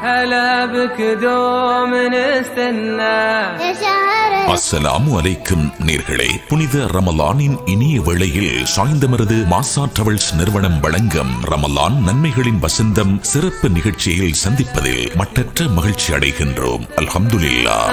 هلا بك دوم نستنى يا شهر. அஸ்ஸலாமு அலைக்கும் நேர்களே, புனித ரமலானின் இனிய வேளையில் சாய்ந்தமருது மாசா டிராவல்ஸ் நிறுவனம் வழங்கும் ரமலான் நன்மைகளின் வசந்தம் சிறப்பு நிகழ்ச்சியில் சந்திப்பதில் மட்டற்ற மகிழ்ச்சி அடைகின்றோம். அல்ஹம்துலில்லாஹ்.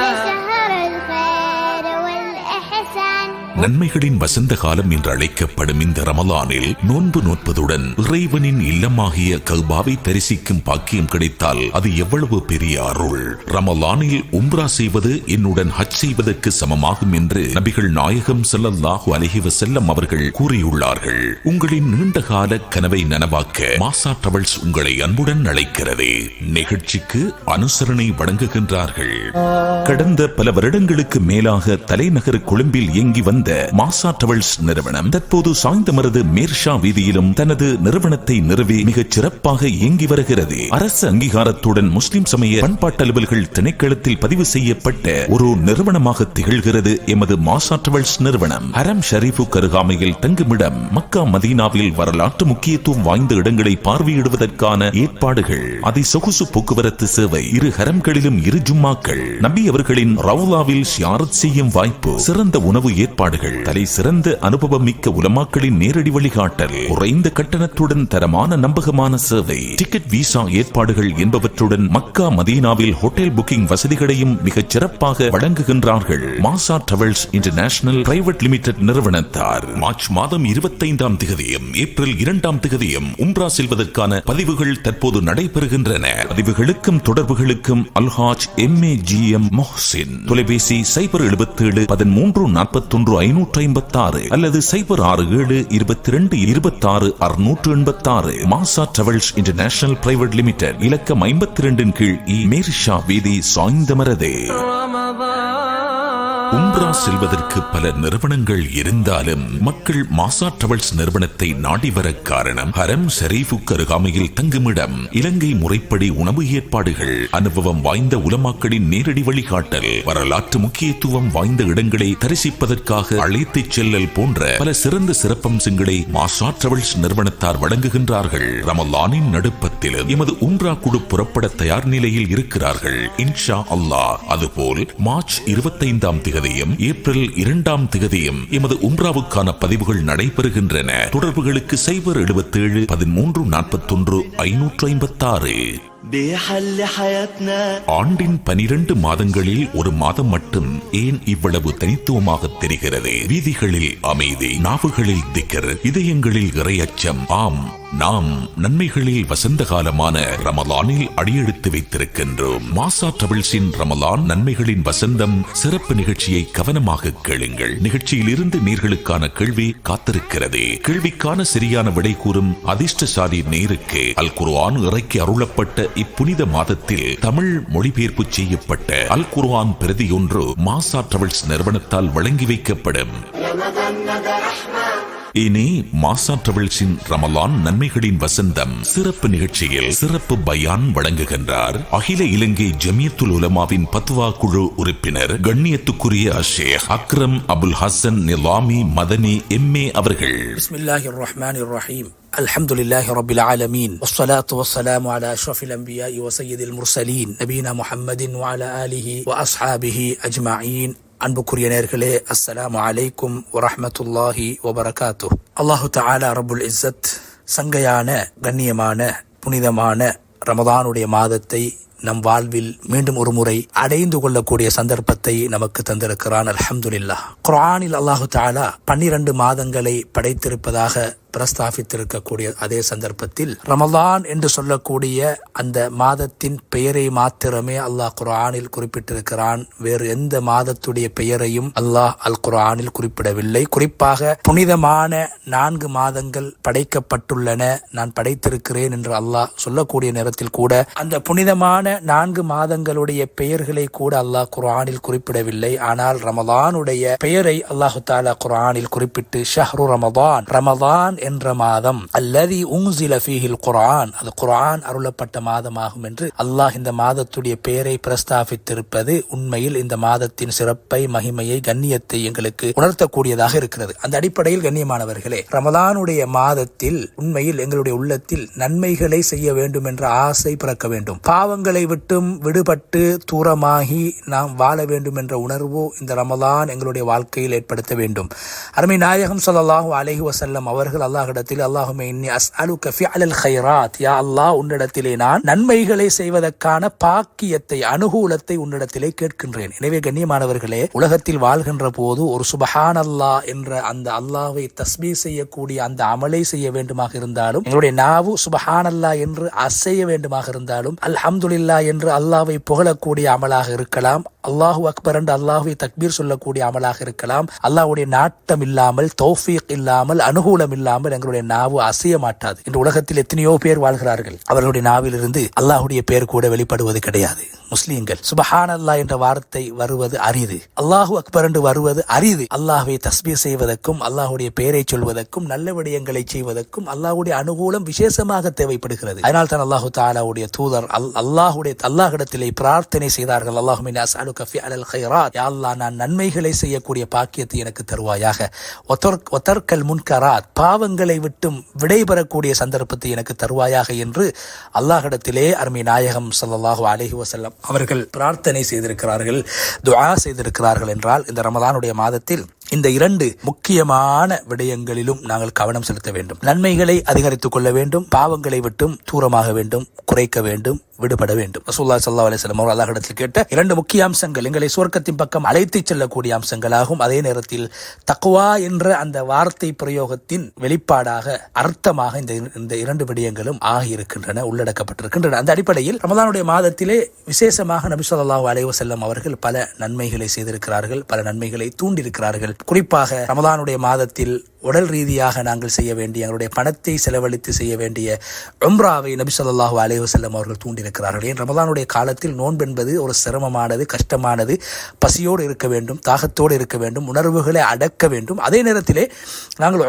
நன்மைகளின் வசந்த காலம் என்று அழைக்கப்படும் இந்த ரமலானில் நோன்பு நோற்பதுடன் இறைவனின் இல்லமாகிய கல்பாவை தரிசிக்கும் பாக்கியம் கிடைத்தால் அது எவ்வளவு பெரிய அருள்! ரமலானில் உம்ரா செய்வது என்னுடன் ஹஜ் செய்வதற்கு சமமாகும் என்று நபிகள் நாயகம் ஸல்லல்லாஹு அலைஹி வஸல்லம் அவர்கள் கூறியுள்ளார்கள். உங்களின் நீண்டகால கனவை நனவாக்க மாசா டிராவல்ஸ் உங்களை அன்புடன் அழைக்கிறது. நிகழ்ச்சிக்கு அனுசரணை வழங்குகின்றார்கள். கடந்த பல வருடங்களுக்கு மேலாக தலைநகர் கொழும்பில் இயங்கி வந்த மாசா டிராவல்ஸ் நிறுவனம் தற்போது சாய்ந்தமருது மேர்ஷா வீதியிலும் தனது நிறுவனத்தை நிறுவி மிகச் சிறப்பாக இயங்கி வருகிறது. அரசு அங்கீகாரத்துடன் முஸ்லிம் சமய பண்பாட்டு அலுவல்கள் திணைக்களத்தில் பதிவு செய்யப்பட்ட ஒரு நிறுவனமாக திகழ்கிறது எமது மாசா டிராவல்ஸ் நிறுவனம். ஹரம் ஷரீஃபுக்கு அருகாமையில் தங்குமிடம், மக்கா மதீனாவில் வரலாற்று முக்கியத்துவம் வாய்ந்த இடங்களை பார்வையிடுவதற்கான ஏற்பாடுகள், அதிசொகுசு போக்குவரத்து சேவை, இரு ஹரம்களிலும் இரு ஜும்மாக்கள், நபி அவர்களின் ரவுலாவில் ஷியாரத் செய்யும் வாய்ப்பு, சிறந்த உணவு ஏற்பாடுகள், தலை சிறந்த அனுபவம் மிக்க உலமாக்களின் நேரடி வழிகாட்டல், குறைந்த கட்டணத்துடன் தரமான நம்பகமான சேவை, டிக்கெட் விசா ஏற்பாடுகள் என்பவற்றுடன் மக்கா மதீனாவில் ஹோட்டல் புக்கிங் வசதிகளையும் மிகச் சிறப்பாக வழங்குகின்றார்கள். Maasa travels international private limited நிறுவனத்தார் மார்ச் மாதம் 25ஆம் தேதியும் ஏப்ரல் 2ஆம் தேதியும் உம்ரா செல்வதற்கான பதிவுகள் தற்போது நடைபெறுகின்றன. பதிவுகளுக்கும் தொடர்புகளுக்கும் அல்ஹாஜ் MAGM மொஹ்சின், தொலைபேசி 077 13 41 556 அல்லது 067 22 26 686. மாசா டிராவல்ஸ் இன்டர்நேஷனல் பிரைவேட் லிமிடெட், இலக்கம் 52 இன் கீழ் மேர்ஷா வீதி, சாய்ந்தமருது. உம்ரா செல்வதற்கு பல நிறுவனங்கள் இருந்தாலும் மக்கள் மாசா டிராவல்ஸ் நிறுவனத்தை நாடி வர காரணம் ஹரம் ஷரீஃபுக்கு அருகாமையில் தங்குமிடம், இலங்கை முறைப்படி உணவு ஏற்பாடுகள், அனுபவம் வாய்ந்த உலமாக்களின் நேரடி வழிகாட்டல், வரலாற்று முக்கியத்துவம் வாய்ந்த இடங்களை தரிசிப்பதற்காக அழைத்துச் செல்லல் போன்ற பல சிறந்த சிறப்பம்சங்களை மாசா டிராவல்ஸ் நிறுவனத்தார் வழங்குகின்றார்கள். ரமலானின் நடுப்பத்திலும் எமது உம்ரா குழு புறப்பட தயார் நிலையில் இருக்கிறார்கள், இன்ஷா அல்லாஹ். அதுபோல் மார்ச் 25ஆம் தேதி ஏப்ரல் 2ஆம் தேதியும் எமது உம்ராவுக்கான பதிவுகள் நடைபெறுகின்றன. தொடர்புகளுக்கு 077 13 41 556. ஆண்டின் 12 மாதங்களில் ஒரு மாதம் மட்டும் ஏன் இவ்வளவு தனித்துவமாக தெரிகிறது? வீதிகளில் அமைதி, நாவுகளில் திக்ர், இதயங்களில் இறையச்சம். ஆம், நாம் நன்மைகளில் வசந்த காலமான ரமலானில் அடியெடுத்து வைத்திருக்கின்றோம். மாசா டிராவல்ஸின் ரமலான் நன்மைகளின் வசந்தம் சிறப்பு நிகழ்ச்சியை கவனமாக கேளுங்கள். நிகழ்ச்சியில் இருந்து நேர்களுக்கான கேள்வி காத்திருக்கிறது. கேள்விக்கான சரியான விடை கூறும் அதிர்ஷ்டசாலி நேருக்கு அல் குர்ஆன் இறக்கி அருளப்பட்ட இப்புனித மாதத்தில் தமிழ் மொழிபெயர்ப்பு செய்யப்பட்ட அல் குர்ஆன் பிரதி ஒன்று மாசா டிராவல்ஸ் நிறுவனத்தால் வழங்கி வைக்கப்படும். இனி மாசா டிராவல்ஸின் ரமலான் நன்மைகளின் வசந்தம் சிறப்பு நிகழ்ச்சியில் சிறப்பு பயான் வழங்குகின்றார் அகில இலங்கை ஜமியத்துல் உலமாவின் பத்வா குழு உறுப்பினர் கண்ணியத்துக்குரிய ஷேக் அக்ரம் அபுல் ஹசன் நிலாமி மதனி MA அவர்கள். பிஸ்மில்லாஹிர் ரஹ்மானிர் ரஹீம். அல்ஹம்துலில்லாஹி ரப்பில் ஆலமீன். வஸ்ஸலாத்து வஸ்ஸலாமு அலா அஷ்ரஃபில் அன்பியாஇ வ ஸய்யிதில் முர்ஸலீன் நபீனா முஹம்மதின் வ அலா ஆலிஹி வ அஸ்ஹாபிஹி அஜ்மஈன். அன்புக்குரிய நேர்களே, அஸ்ஸலாமு அலைக்கும் வரஹ்மத்துல்லாஹி வபரகாத்துஹ். அல்லாஹு தஆலா ரப்புல் இஸ்ஸத் சங்கையான, கண்ணியமான, புனிதமான ரமதானுடைய மாதத்தை நம் வாழ்வில் மீண்டும் ஒரு முறை அடைந்து கொள்ளக்கூடிய சந்தர்ப்பத்தை நமக்கு தந்திருக்கிறான். அல்ஹம்துலில்லாஹ். குர்ஆனில் அல்லாஹு தஆலா 12 மாதங்களை படைத்திருப்பதாக பிரஸ்தாபித்திருக்கக்கூடிய அதே சந்தர்ப்பத்தில் ரமலான் என்று சொல்லக்கூடிய அந்த மாதத்தின் பெயரை மாத்திரமே அல்லாஹ் குர்ஆனில் குறிப்பிட்டிருக்கிறான். வேறு எந்த மாதத்துடைய பெயரையும் அல்லாஹ் அல் குர்ஆனில் குறிப்பிடவில்லை. குறிப்பாக புனிதமான 4 மாதங்கள் படைக்கப்பட்டுள்ளன, நான் படைத்திருக்கிறேன் என்று அல்லாஹ் சொல்லக்கூடிய நேரத்தில் கூட அந்த புனிதமான 4 மாதங்களுடைய பெயர்களை கூட அல்லாஹ் குர்ஆனில் குறிப்பிடவில்லை. ஆனால் ரமலானுடைய பெயரை அல்லாஹு தஆலா குர்ஆனில் குறிப்பிட்டு ஷஹ்ரு ரமலான், ரமலான் என்ற மாதம் அல்லதி உன்சில ஃபீஹில் குர்ஆன், அது குர்ஆன் அருளப்பட்ட மாதமாகும் என்று அல்லாஹ் இந்த மாதத்துடைய பெயரை பிரஸ்தாபித்திருப்பது உண்மையில் இந்த மாதத்தின் சிறப்பை, மகிமையை, கண்ணியத்தை எங்களுக்கு உணர்த்தக்கூடியதாக இருக்கிறது. அந்த அடிப்படையில் கண்ணியமானவர்களே, ரமலானுடைய மாதத்தில் உண்மையில் எங்களுடைய உள்ளத்தில் நன்மைகளை செய்ய வேண்டும் என்ற ஆசை பிறக்க வேண்டும். பாவங்களை விட்டும் விடுபட்டு தூரமாகி நாம் வாழ வேண்டும் என்ற உணர்வு இந்த ரமலான் எங்களுடைய வாழ்க்கையில் ஏற்படுத்த வேண்டும். அருமை நாயகம் ஸல்லல்லாஹு அலைஹி வஸல்லம் அவர்கள் அல்லாஹ்விடத்தில் அல்லாஹும்ம இன்னி அஸ்அலுக ஃபிஅலல் கைராத், யா அல்லாஹ் உன்னிடத்திலே நான் நன்மைகளை செய்வதற்கான பாக்கியத்தை, அனுகூலத்தை உன்னிடத்திலே கேட்கின்றேன். எனவே கண்ணியமானவர்களே, உலகத்தில் வாழ்கின்ற போது ஒரு சுப்ஹானல்லாஹ் என்ற அந்த அல்லாஹ்வை தஸ்பீஹ் செய்யக்கூடிய அந்த அமலை செய்ய வேண்டுமாக இருந்தாலும், எங்களுடைய நாவு சுப்ஹானல்லாஹ் என்று அசைய வேண்டுமாக இருந்தாலும், அல்ஹம்துலில்லாஹ் என்று அல்லாஹ்வை புகழக்கூடிய அமலாக இருக்கலாம், அல்லாஹு அக்பர் என்று அல்லாஹ்வை தக்பீர் சொல்லக்கூடிய அமலாக இருக்கலாம். அல்லாஹ்வுடைய நாட்டம் இல்லாமல், தௌஃபீக் இல்லாமல், அனுகூலம் இல்லாமல் எங்களுடைய நாவு அசைய மாட்டாது. இந்த உலகத்தில் எத்தனையோ பேர் வாழ்கிறார்கள், அவர்களுடைய நாவிலிருந்து அல்லாஹ்வுடைய பேர் கூட வெளிப்படுவது கிடையாது. முஸ்லீம்கள் சுப்ஹானல்லாஹ் என்ற வார்த்தை வருவது அரிது, அல்லாஹு அக்பர் என்று வருவது அரிது. அல்லாஹ்வை தஸ்பீஹ் செய்வதற்கும், அல்லாஹ்வுடைய பெயரை சொல்வதற்கும், நல்ல விடயங்களை செய்வதற்கும் அல்லாஹ்வுடைய அனுகூலம் விசேஷமாக தேவைப்படுகிறது. அதனால் தான் அல்லாஹு தஆலாவுடைய தூதர் அல்லாஹ்விடத்திலே பிரார்த்தனை செய்தார்கள், அல்லாஹும்ம இன்னி அஸ்அலுக ஃபிஅலல் கைராத், யா அல்லாஹ் நான் நன்மைகளை செய்யக்கூடிய பாக்கியத்தை எனக்கு தருவாயாக, வதர்கல் முன்கராத், பாவங்களை விட்டும் விடைபெறக்கூடிய சந்தர்ப்பத்தை எனக்கு தருவாயாக என்று அல்லாஹ்விடத்திலே அருமை நாயகம் ஸல்லல்லாஹு அலைஹி வஸல்லம் அவர்கள் பிரார்த்தனை செய்திருக்கிறார்கள், துஆ செய்திருக்கிறார்கள். என்றால் இந்த ரமலானுடைய மாதத்தில் இந்த இரண்டு முக்கியமான விடயங்களிலும் நாங்கள் கவனம் செலுத்த வேண்டும். நன்மைகளை அதிகரித்துக் கொள்ள வேண்டும், பாவங்களை விட்டும் தூரமாக வேண்டும், குறைக்க வேண்டும், விடுபட வேண்டும். ரசூலுல்லாஹி ஸல்லல்லாஹு அலைஹி வஸல்லம் அவர்கள் அல்லாஹ்விடத்தில் கேட்ட இரண்டு முக்கிய அம்சங்கள் எங்களை சுவர்க்கத்தின் பக்கம் அழைத்து செல்லக்கூடிய அம்சங்களாகும். அதே நேரத்தில் தக்வா என்ற அந்த வார்த்தை பிரயோகத்தின் வெளிப்பாடாக, அர்த்தமாக இந்த இரண்டு விடயங்களும் ஆகியிருக்கின்றன, உள்ளடக்கப்பட்டிருக்கின்றன. அந்த அடிப்படையில் ரமலானுடைய மாதத்திலே விசேஷமாக நபி ஸல்லல்லாஹு அலைஹி வஸல்லம் அவர்கள் பல நன்மைகளை செய்திருக்கிறார்கள், பல நன்மைகளை தூண்டியிருக்கிறார்கள். குறிப்பாக ரமலானுடைய மாதத்தில் உடல் ரீதியாக நாங்கள் செய்ய வேண்டிய, எங்களுடைய பணத்தை செலவழித்து செய்ய வேண்டிய உம்ராவை நபி ஸல்லல்லாஹு அலைஹி வஸல்லம் அவர்கள் தூண்டியிருக்கிறார்கள். ஏன் ரமலானுடைய காலத்தில் நோன்பு என்பது ஒரு சிரமமானது, கஷ்டமானது, பசியோடு இருக்க வேண்டும், தாகத்தோடு இருக்க வேண்டும், உணர்வுகளை அடக்க வேண்டும். அதே நேரத்திலே நாங்கள்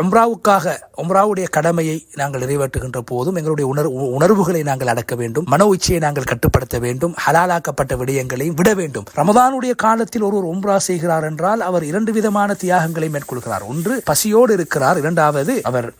உம்ராவுடைய கடமையை நாங்கள் நிறைவேற்றுகின்ற போதும் எங்களுடைய உணர்வுகளை நாங்கள் அடக்க வேண்டும், மனோ இச்சையை நாங்கள் கட்டுப்படுத்த வேண்டும், ஹலாலாக்கப்பட்ட விடயங்களையும் விட வேண்டும். ரமலானுடைய காலத்தில் ஒருவர் உம்ரா செய்கிறார் என்றால் அவர் இரண்டு விதமான தியாகங்களை மேற்கொள்கிறார். ஒன்று பசியோடு இருக்கிறார், இரண்டாவது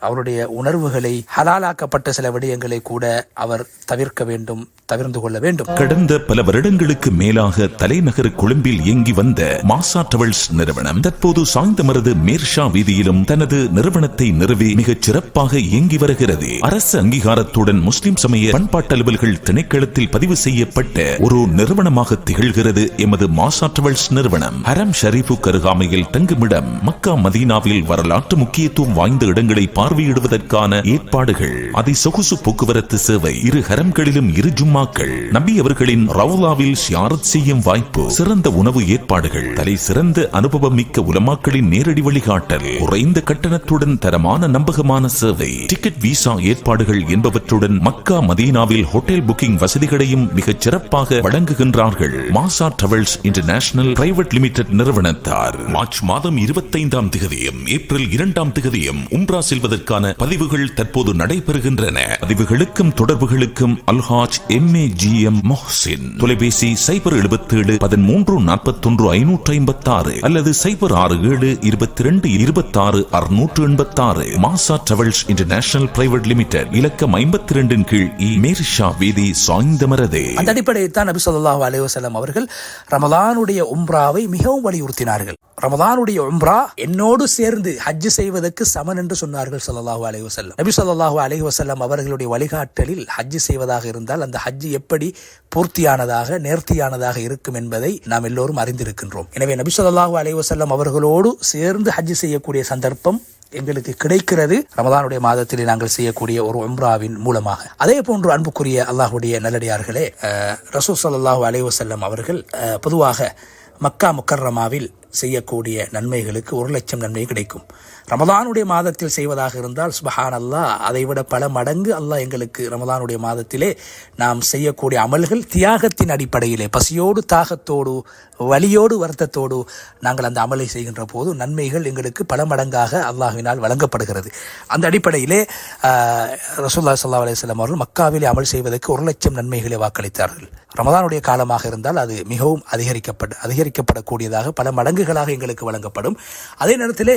அவருடைய உணர்வுகளை, ஹலாலாக்கப்பட்ட சில விடயங்களை கூட அவர் தவிர்க்க வேண்டும், தவிர்த்து கொள்ள வேண்டும். கடந்த பல வருடங்களுக்கு மேலாக தலைநகர் கொழும்பில் இயங்கி வந்த மாசா டிராவல்ஸ் நிறுவனம் தற்போது சாய்ந்தமருது மேர்ஷா வீதியிலும் தனது நிறுவனத்தை நிறுவி மிகச் சிறப்பாக இயங்கி வருகிறது. அரசு அங்கீகாரத்துடன் முஸ்லிம் சமய பண்பாட்டு அலுவல்கள் திணைக்களத்தில் பதிவு செய்யப்பட்ட ஒரு நிறுவனமாக திகழ்கிறது எமது மாசா டிராவல்ஸ் நிறுவனம். ஹரம் ஷரீஃபுக்கு அருகாமையில் தங்குமிடம், மக்கா மதீனாவில் வரலாற்று முக்கியத்துவம் வாய்ந்த இடங்களை பார்வையிடுவதற்கான ஏற்பாடுகள், அதிசொகுசு போக்குவரத்து சேவை, இரு ஹரம்களிலும் இரு ஜும்மாக்கள், நபி அவர்களின் ரவுலாவில் ஷியாரத் செய்யும் வாய்ப்பு, சிறந்த உணவு ஏற்பாடுகள், தலை சிறந்த அனுபவம் மிக்க உலமாக்களின் நேரடி வழிகாட்டல், குறைந்த கட்டணத்துடன் தரமான நம்பகமான சேவை, டிக்கெட் விசா ஏற்பாடுகள் என்பவற்றுடன் மக்கா மதீனாவில் ஹோட்டல் புக்கிங் வசதிகளையும் மிகச் சிறப்பாக வழங்குகின்றார்கள். Maasa travels international private limited நிறுவனத்தார். மார்ச் மாதம் 25ஆம் தேதியும் ஏப்ரல் 2ஆம் தேதியும் உம்ரா செல்வதற்கான பதிவுகள் தற்போது நடைபெறுகின்றன. பதிவுகளுக்கும் தொடர்புகளுக்கும் அல்ஹாஜ் MAGM மொஹ்சின், தொலைபேசி 077 13 41 556 அல்லது 067 22 26 686. மாசா டிராவல்ஸ் இன்டர்நேஷனல் பிரைவேட் லிமிடெட், இலக்கம் 52 கீழ் மேர்ஷா வீதி, சாய்ந்தமருது. அந்த அடிப்படையில் தான் நபி ஸல்லல்லாஹு அலைஹி வஸல்லம் அவர்கள் ரமலானுடைய உம்ராவை மிகவும் வலியுறுத்தினார்கள். ரமலானுடைய உம்ரா என்னோடு சேர்ந்து ஹஜ் செய்வதற்கு சமன் என்று சொன்னார்கள் ஸல்லல்லாஹு அலைஹி வஸல்லம். நபி ஸல்லல்லாஹு அலைஹி வஸல்லம் அவர்களுடைய வழிகாட்டலில் ஹஜ் செய்வதாக இருந்தால் அந்த ஹஜ் எப்படி பூர்த்தியானதாக, நேர்த்தியானதாக இருக்கும் என்பதை நாம் எல்லோரும் அறிந்திருக்கின்றோம். எனவே நபி ஸல்லல்லாஹு அலைஹி வஸல்லம் அவர்களோடு சேர்ந்து ஹஜ் செய்யக்கூடிய சந்தர்ப்பம் எங்களுக்கு கிடைக்கிறது ரமலானுடைய மாதத்தில் நாங்கள் செய்யக்கூடிய ஒரு உம்ராவின் மூலமாக. அதே போன்று அன்புக்குரிய அல்லாஹ்வுடைய நல்லடியார்களே, ரசூல் ஸல்லல்லாஹு அலைஹி வஸல்லம் அவர்கள் பொதுவாக மக்கா முக்கர்ரமாவில் செய்யக்கூடிய நன்மைகளுக்கு 1,00,000 நன்மை கிடைக்கும். ரமலானுடைய மாதத்தில் செய்வதாக இருந்தால் சுப்ஹான் அல்லாஹ், அதைவிட பல மடங்கு அல்லாஹ் எங்களுக்கு ரமலானுடைய மாதத்திலே நாம் செய்யக்கூடிய அமல்கள் தியாகத்தின் அடிப்படையிலே, பசியோடு தாகத்தோடு வலியோடு வருத்தத்தோடு நாங்கள் அந்த அமலை செய்கின்ற போது நன்மைகள் எங்களுக்கு பல மடங்காக அல்லாஹ்வினால் வழங்கப்படுகிறது. அந்த அடிப்படையிலே ரசூலுல்லாஹி ஸல்லல்லாஹு அலைஹி வஸல்லம் அவர்கள் மக்காவிலே அமல் செய்வதற்கு 1,00,000 நன்மைகளை வாக்களித்தார்கள். ரமலானுடைய காலமாக இருந்தால் அது மிகவும் அதிகரிக்கப்படக்கூடியதாக பல மடங்குகளாக எங்களுக்கு வழங்கப்படும். அதே நேரத்திலே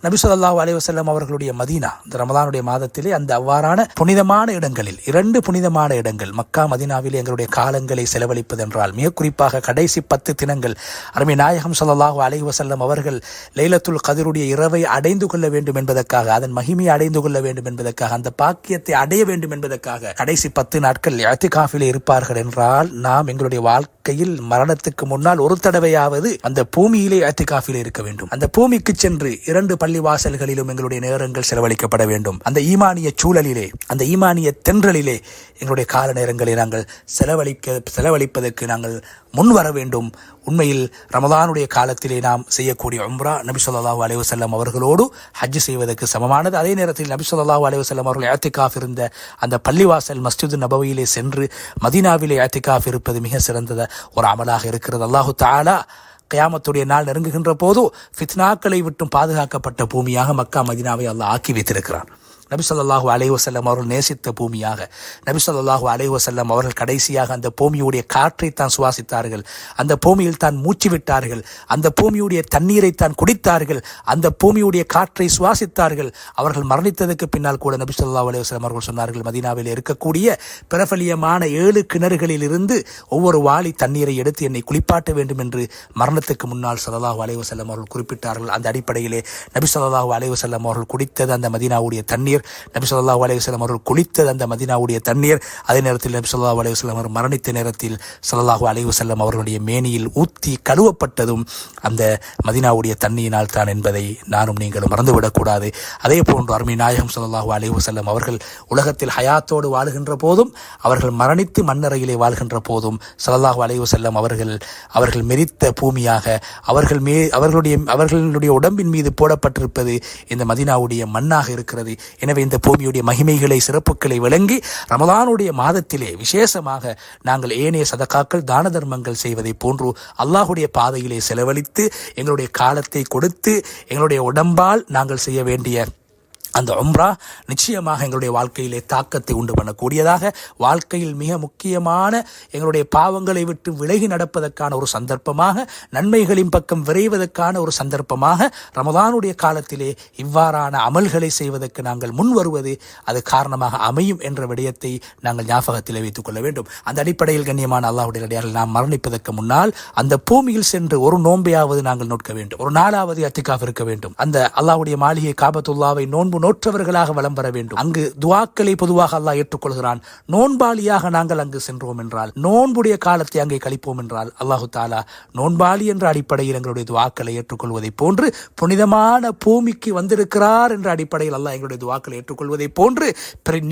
நபி ஸல்லல்லாஹு அலைஹி வஸல்லம் அவர்களுடைய மதீனா இந்த ரமலானுடைய மாதத்திலே அந்த அவ்வாறான புனிதமான இடங்களில் 2 புனிதமான இடங்கள் மக்கா மதீனாவிலே எங்களுடைய காலங்களை செலவழிப்பதென்றால் மிக குறிப்பாக கடைசி 10 தினங்கள் அருமை நாயகம் ஸல்லல்லாஹு அலைஹி வஸல்லம் அவர்கள் லைலத்துல் கத்ருடைய இரவை அடைந்து கொள்ள வேண்டும் என்பதற்காக, அதன் மகிமையை அடைந்து கொள்ள வேண்டும் என்பதற்காக, அந்த பாக்கியத்தை அடைய வேண்டும் என்பதற்காக கடைசி 10 நாட்கள் இஅ்திகாஃபிலே இருப்பார்கள் என்றால் நாம் எங்களுடைய வாழ்க்கையில் மரணத்துக்கு முன்னால் ஒரு தடவையாவது அந்த பூமியிலே இஅ்திகாஃபிலே இருக்க வேண்டும். அந்த பூமிக்கு சென்று 2 பள்ளிவாசல்களிலும் எங்களுடைய நேரங்கள் செலவழிக்கப்பட வேண்டும். அந்த ஈமானிய சூழலிலே, அந்த ஈமானிய தென்றலிலே எங்களுடைய கால நேரங்களை நாங்கள் செலவழிப்பதற்கு நாங்கள் முன் வர வேண்டும். உண்மையில் ரமலானுடைய காலத்திலே நாம் செய்யக்கூடிய உம்ரா நபி ஸல்லல்லாஹு அலைஹி வஸல்லம் அவர்களோடு ஹஜ் செய்வதற்கு சமமானது. அதே நேரத்தில் நபி ஸல்லல்லாஹு அலைஹி வஸல்லம் அவர்கள் இஅ்திகாஃப் இருந்த அந்த பள்ளிவாசல் மஸ்ஜிது நபவியிலே சென்று மதீனாவிலே இஅ்திகாஃப் இருப்பது மிக சிறந்த ஒரு அமலாக இருக்கிறது. அல்லாஹு தஆலா கியாமத்துடைய நாள் நெருங்குகின்ற போது ஃபித்னாக்களை விட்டும் பாதுகாக்கப்பட்ட பூமியாக மக்கா மதீனாவை அல்லாஹ் ஆக்கி வைத்திருக்கிறார். நபி ஸல்லல்லாஹு அலைஹி வஸல்லம் அவர்கள் நேசித்த பூமியாக, நபி ஸல்லல்லாஹு அலைஹி வஸல்லம் அவர்கள் கடைசியாக அந்த பூமியுடைய காற்றை தான் சுவாசித்தார்கள், அந்த பூமியில் தான் மூச்சு விட்டார்கள், அந்த பூமியுடைய தண்ணீரை தான் குடித்தார்கள், அந்த பூமியுடைய காற்றை சுவாசித்தார்கள். அவர்கள் மரணித்ததற்கு பின்னால் கூட நபி ஸல்லல்லாஹு அலைஹி வஸல்லம் அவர்கள் சொன்னார்கள், மதீனாவில் இருக்கக்கூடிய பிரபலியமான 7 கிணறுகளில் இருந்து ஒவ்வொரு வாளி தண்ணீரை எடுத்து என்னை குளிப்பாட்ட வேண்டும் என்று மரணத்துக்கு முன்னால் ஸல்லல்லாஹு அலைஹி வஸல்லம் அவர்கள் குறிப்பிட்டார்கள். அந்த அடிப்படையிலே நபி ஸல்லல்லாஹு அலைஹி வஸல்லம் அவர்கள் குடித்தது அந்த மதீனாவுடைய தண்ணீர், நபி ஸல்லல்லாஹு அலைஹி வஸல்லம் அவர்கள் குளித்தது அந்த மதீனாவுடைய தண்ணீர். அதே நேரத்தில் நபி ஸல்லல்லாஹு அலைஹி வஸல்லம் அவர் மரணித்த நேரத்தில் ஸல்லல்லாஹு அலைஹி வஸல்லம் அவர்களுடைய மேனியில் ஊத்தி கழுவப்பட்டதும் அந்த மதீனாவுடைய தண்ணீரினால் தான் என்பதை நானும் நீங்களும் மறந்துவிடக்கூடாது. அதே போன்று அருமை நாயகம் ஸல்லல்லாஹு அலைஹி வஸல்லம் அவர்கள் உலகத்தில் ஹயாத்தோடு வாழுகின்ற போதும், அவர்கள் மரணித்து மண்ணறையிலே வாழ்கின்ற போதும் ஸல்லல்லாஹு அலைஹி வஸல்லம் அவர்கள் மெரித்த பூமியாக அவர்களுடைய உடம்பின் மீது போடப்பட்டிருப்பது இந்த மதீனாவுடைய மண்ணாக இருக்கிறது. எனவே இந்த பூமியுடைய மகிமைகளை சிறப்புகளை விளங்கி ரமலானுடைய மாதத்திலே விசேஷமாக நாங்கள் ஏனைய சதகாக்கள் தான தர்மங்கள் செய்வதை போன்று அல்லாஹுடைய பாதையிலே செலவழித்து எங்களுடைய காலத்தை கொடுத்து எங்களுடைய உடம்பால் நாங்கள் செய்ய வேண்டிய அந்த உம்ரா நிச்சயமாக எங்களுடைய வாழ்க்கையிலே தாக்கத்தை உண்டு பண்ணக்கூடியதாக, வாழ்க்கையில் மிக முக்கியமான எங்களுடைய பாவங்களை விட்டு விலகி நடப்பதற்கான ஒரு சந்தர்ப்பமாக, நன்மைகளின் பக்கம் விரைவதற்கான ஒரு சந்தர்ப்பமாக ரமலானுடைய காலத்திலே இவ்வாறான அமல்களை செய்வதற்கு நாங்கள் முன் வருவது அது காரணமாக அமையும் என்ற விடயத்தை நாங்கள் ஞாபகத்தில் வைத்துக் கொள்ள வேண்டும். அந்த அடிப்படையில் கண்ணியமான அல்லாஹ்வுடைய அடியார்கள், நாம் மரணிப்பதற்கு முன்னால் அந்த பூமியில் சென்று ஒரு நோன்பையாவது நாங்கள் நோட்க வேண்டும், ஒரு நாளாவது இஅ்திகாஃப் இருக்க வேண்டும். அந்த அல்லாஹ்வுடைய மாளிகை காபத்துல்லாவை நோன்பு நோற்றவர்களாக வலம் வர வேண்டும். அங்கு துஆக்களை பொதுவாக அல்லாஹ் ஏற்றுக்கொள்கிறான். நோன்பாளியாக நாங்கள் அங்கு சென்றோம் என்றால், நோன்புடைய காலத்தை அங்கே கழிப்போம் என்றால், அல்லாஹு தஆலா நோன்பாளி என்ற அடிப்படையில் எங்களுடைய துஆக்களை ஏற்றுக்கொள்வதை போன்று, புனிதமான பூமிக்கு வந்திருக்கிறார் என்ற அடிப்படையில் அல்லாஹ் எங்களுடைய துஆக்களை ஏற்றுக்கொள்வதை போன்று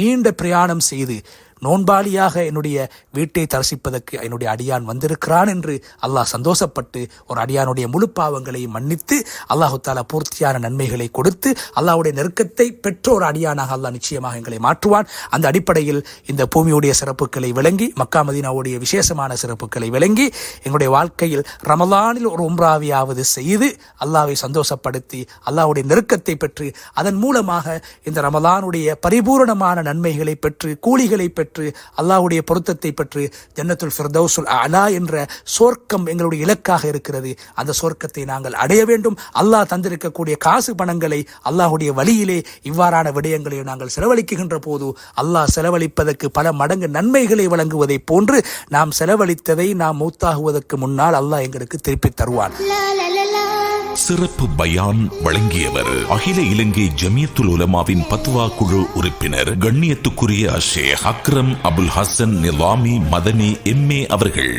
நீண்ட பிரயாணம் செய்து நோன்பாளியாக என்னுடைய வீட்டை தரிசிப்பதற்கு என்னுடைய அடியான் வந்திருக்கிறான் என்று அல்லாஹ் சந்தோஷப்பட்டு ஒரு அடியானுடைய முழு பாவங்களை மன்னித்து அல்லாஹு தஆலா பூர்த்தியான நன்மைகளை கொடுத்து அல்லாஹ்வுடைய நெருக்கத்தை பெற்ற ஒரு அடியானாக அல்லாஹ் நிச்சயமாக எங்களை மாற்றுவான். அந்த அடிப்படையில் இந்த பூமியுடைய சிறப்புகளை விளங்கி, மக்கா மதீனாவுடைய விசேஷமான சிறப்புகளை விளங்கி, எங்களுடைய வாழ்க்கையில் ரமலானில் ஒரு உம்ராவியாவது செய்து அல்லாஹ்வை சந்தோஷப்படுத்தி அல்லாஹ்வுடைய நெருக்கத்தை பெற்று அதன் மூலமாக இந்த ரமலானுடைய பரிபூரணமான நன்மைகளை பெற்று கூலிகளை பெற்று அல்லாஹ்வுடைய பொருத்தத்தை பெற்று ஜன்னத்துல் ஃபிர்தௌஸுல் அலா என்ற சொர்க்கம் எங்களுடைய இலக்காக இருக்கிறது. அந்த சொர்க்கத்தை நாங்கள் அடைய வேண்டும். அல்லாஹ் தந்திருக்கக்கூடிய காசு பணங்களை அல்லாஹ்வுடைய வழியிலே இவ்வாறான விடயங்களை நாங்கள் செலவழிக்கின்ற போது அல்லாஹ் செலவழிப்பதற்கு பல மடங்கு நன்மைகளை வழங்குவதை போன்று நாம் செலவழித்ததை நாம் மௌத்தாகுவதற்கு முன்னால் அல்லாஹ் எங்களுக்கு திருப்பி தருவான். சிறப்பு பயான் வழங்கியவர் அகில இலங்கை ஜமியத்துல் உலமாவின் பத்வா குழு உறுப்பினர் கண்ணியத்துக்குரிய ஷேக் அக்ரம் அபுல் ஹசன் நிலாமி மதனி எம்ஏ அவர்கள்.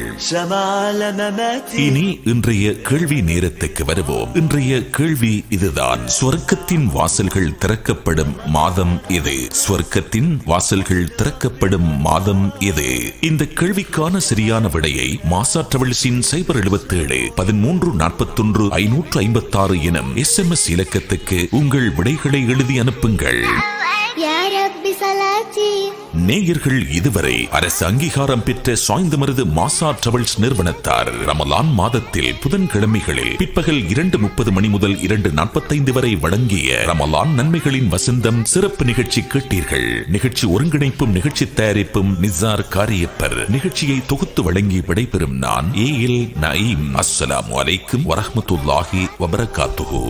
இனி இன்றைய கேள்வி நேரத்துக்கு வருவோம். இன்றைய கேள்வி இதுதான்: சொர்க்கத்தின் வாசல்கள் திறக்கப்படும் மாதம் எது? சொர்க்கத்தின் வாசல்கள் திறக்கப்படும் மாதம் எது? இந்த கேள்விக்கான சரியான விடையை மாசா டிராவல்ஸின் 077-1341-556 எனும் SMS இலக்கத்துக்கு உங்கள் விடைகளை எழுதி அனுப்புங்கள். நேயர்கள் இதுவரை அரசு அங்கீகாரம் பெற்ற சாய்ந்தமருது மாசா டிராவல்ஸ் நிறுவனத்தார் ரமலான் மாதத்தில் புதன்கிழமைகளில் பிற்பகல் 2:30 மணி முதல் 2:45 வரை வழங்கிய ரமலான் நன்மைகளின் வசந்தம் சிறப்பு நிகழ்ச்சி கேட்டீர்கள். நிகழ்ச்சி ஒருங்கிணைப்பும் நிகழ்ச்சி தயாரிப்பும் நிசார் காரியப்பர். நிகழ்ச்சியை தொகுத்து வழங்கி விடைபெறும் நான் AL நயீம். அஸ்ஸலாமு அலைக்கும் வரஹ்மத்துல்லாஹி வபரகாத்துஹு.